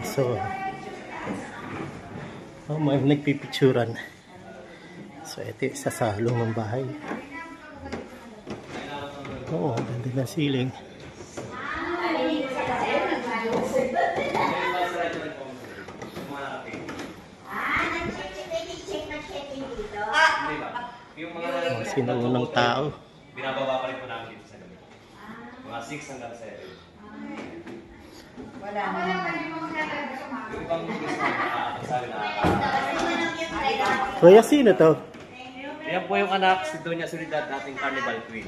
So, may nagpipicturan. So, ito yung isa sa lumang bahay. Oo, ganda ng siling. Sino unang tao? Binababa pa rin po namin dito sa gabi. Mga 6 hanggang 7. Wala na. Yung ibang sabi na Kuya, sino to? yan po yung anak si Doña Soledad, dating Carnival Queen.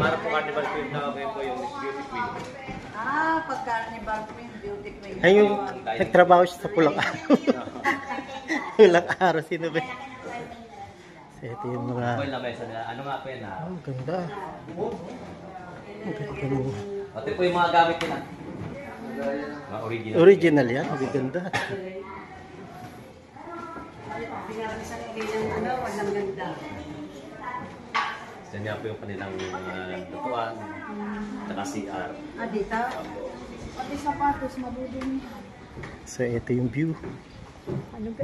Para po Carnival Queen, tawagin po yung Beauty Queen. Pag Carnival Queen, Beauty Queen. Ay, yung nagtrabaho siya sa pulang araw. Pulang araw, sino ba? So, ito yung mga... Well, na mesa nila. Ano nga po yan? Oh, ganda. Ang ganda mo. Ito po yung mga gamit nila. Mga original. Original yan, ang ganda. Pinaramisan ng walang ganda. Yan nga po yung kanilang lutuan. Tsaka CR. Dito? Pati sapatos, mabudong. So, ito yung view.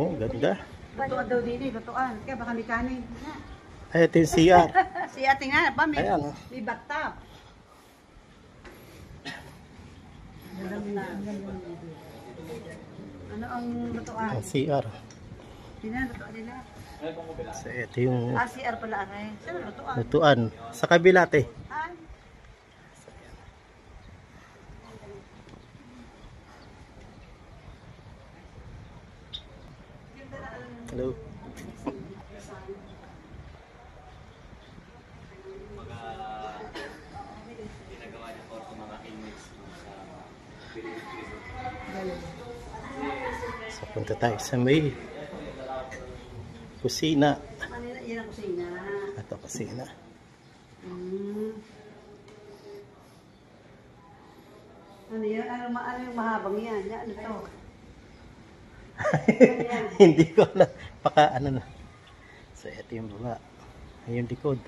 Oh, ganda. Lutuan daw din eh, lutuan. Kaya baka may kanin. Ay, ito yung CR. Si ate nga, ba may, Ayan. may bathtub. Ano ang lutuan? Ang CR. Lutuan nila. So, ito yung CR pala aray. Saan ang lutuan? lutuan. Sa kabila, te. Ay. Hello. Ginagawa niya po sa mga inmates sa Philippines. So, punta tayo sa may kusina. Ano yan ang kusina? Ito, kusina. Ano yan? Ano yung mahabang yan? Ano to? Hindi ko na. Baka ano na. So, ito yung baba. Ayun likod.